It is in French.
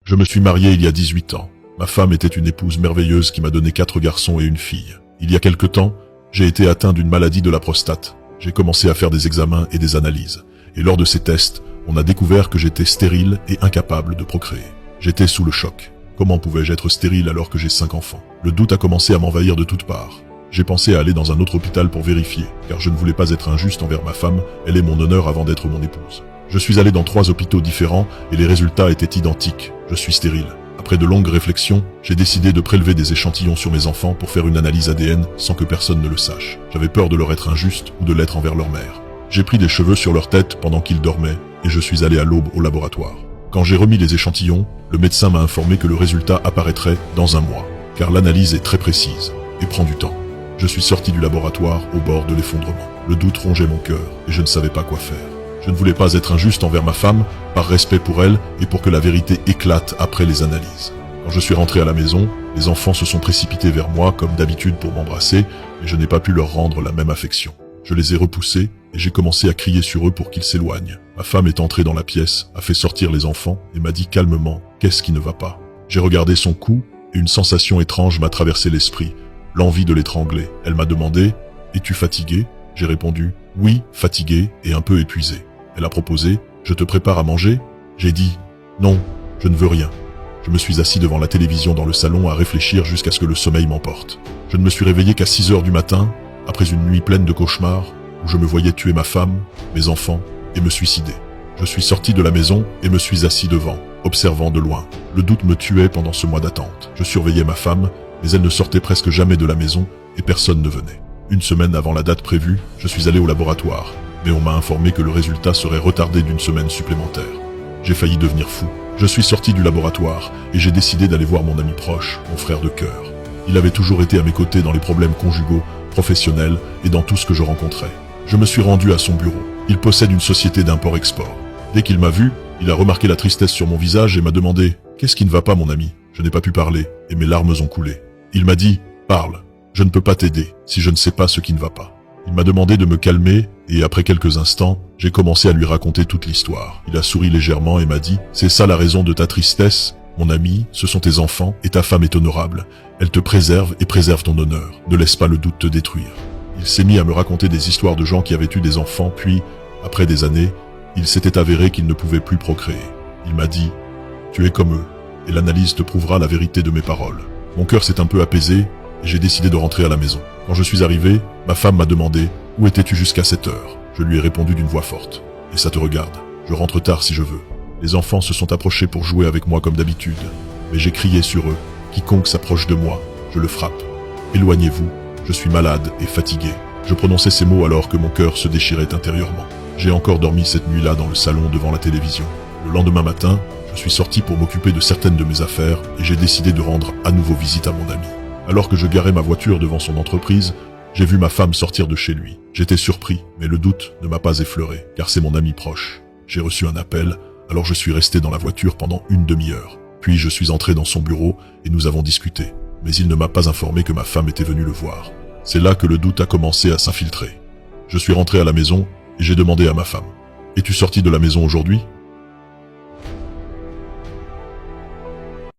Je me suis marié il y a 18 ans. Ma femme était une épouse merveilleuse qui m'a donné 4 garçons et une fille. Il y a quelque temps, j'ai été atteint d'une maladie de la prostate. J'ai commencé à faire des examens et des analyses. Et lors de ces tests, on a découvert que j'étais stérile et incapable de procréer. J'étais sous le choc. Comment pouvais-je être stérile alors que j'ai 5 enfants? Le doute a commencé à m'envahir de toutes parts. J'ai pensé à aller dans un autre hôpital pour vérifier, car je ne voulais pas être injuste envers ma femme, elle est mon honneur avant d'être mon épouse. Je suis allé dans 3 hôpitaux différents et les résultats étaient identiques. Je suis stérile. Après de longues réflexions, j'ai décidé de prélever des échantillons sur mes enfants pour faire une analyse ADN sans que personne ne le sache. J'avais peur de leur être injuste ou de l'être envers leur mère. J'ai pris des cheveux sur leur tête pendant qu'ils dormaient et je suis allé à l'aube au laboratoire. Quand j'ai remis les échantillons, le médecin m'a informé que le résultat apparaîtrait dans 1 mois, car l'analyse est très précise et prend du temps. Je suis sorti du laboratoire au bord de l'effondrement. Le doute rongeait mon cœur et je ne savais pas quoi faire. Je ne voulais pas être injuste envers ma femme, par respect pour elle et pour que la vérité éclate après les analyses. Quand je suis rentré à la maison, les enfants se sont précipités vers moi comme d'habitude pour m'embrasser, mais je n'ai pas pu leur rendre la même affection. Je les ai repoussés et j'ai commencé à crier sur eux pour qu'ils s'éloignent. Ma femme est entrée dans la pièce, a fait sortir les enfants et m'a dit calmement « Qu'est-ce qui ne va pas ?» J'ai regardé son cou et une sensation étrange m'a traversé l'esprit, l'envie de l'étrangler. Elle m'a demandé « Es-tu fatigué ?» J'ai répondu « Oui, fatigué et un peu épuisé ». Elle a proposé « Je te prépare à manger ?» J'ai dit « Non, je ne veux rien ». Je me suis assis devant la télévision dans le salon à réfléchir jusqu'à ce que le sommeil m'emporte. Je ne me suis réveillé qu'à 6 heures du matin, après une nuit pleine de cauchemars, où je me voyais tuer ma femme, mes enfants et me suicider. Je suis sorti de la maison et me suis assis devant, observant de loin. Le doute me tuait pendant ce mois d'attente. Je surveillais ma femme, mais elle ne sortait presque jamais de la maison et personne ne venait. Une semaine avant la date prévue, je suis allé au laboratoire, mais on m'a informé que le résultat serait retardé d'1 semaine supplémentaire. J'ai failli devenir fou. Je suis sorti du laboratoire et j'ai décidé d'aller voir mon ami proche, mon frère de cœur. Il avait toujours été à mes côtés dans les problèmes conjugaux, professionnels et dans tout ce que je rencontrais. Je me suis rendu à son bureau. Il possède une société d'import-export. Dès qu'il m'a vu, il a remarqué la tristesse sur mon visage et m'a demandé « Qu'est-ce qui ne va pas, mon ami ?» Je n'ai pas pu parler et mes larmes ont coulé. Il m'a dit « Parle, je ne peux pas t'aider si je ne sais pas ce qui ne va pas. » Il m'a demandé de me calmer et après quelques instants, j'ai commencé à lui raconter toute l'histoire. Il a souri légèrement et m'a dit « C'est ça la raison de ta tristesse ? Mon ami, ce sont tes enfants et ta femme est honorable. Elle te préserve et préserve ton honneur. Ne laisse pas le doute te détruire. » Il s'est mis à me raconter des histoires de gens qui avaient eu des enfants, puis, après des années, il s'était avéré qu'ils ne pouvaient plus procréer. Il m'a dit « Tu es comme eux, et l'analyse te prouvera la vérité de mes paroles. » Mon cœur s'est un peu apaisé, et j'ai décidé de rentrer à la maison. Quand je suis arrivé, ma femme m'a demandé « Où étais-tu jusqu'à cette heure ?» Je lui ai répondu d'une voix forte « Et ça te regarde, je rentre tard si je veux. » Les enfants se sont approchés pour jouer avec moi comme d'habitude, mais j'ai crié sur eux « Quiconque s'approche de moi, je le frappe. Éloignez-vous. Je suis malade et fatigué. » Je prononçais ces mots alors que mon cœur se déchirait intérieurement. J'ai encore dormi cette nuit-là dans le salon devant la télévision. Le lendemain matin, je suis sorti pour m'occuper de certaines de mes affaires et j'ai décidé de rendre à nouveau visite à mon ami. Alors que je garais ma voiture devant son entreprise, j'ai vu ma femme sortir de chez lui. J'étais surpris, mais le doute ne m'a pas effleuré, car c'est mon ami proche. J'ai reçu un appel, alors je suis resté dans la voiture pendant une demi-heure. Puis je suis entré dans son bureau et nous avons discuté. Mais il ne m'a pas informé que ma femme était venue le voir. C'est là que le doute a commencé à s'infiltrer. Je suis rentré à la maison et j'ai demandé à ma femme « Es-tu sorti de la maison aujourd'hui ?»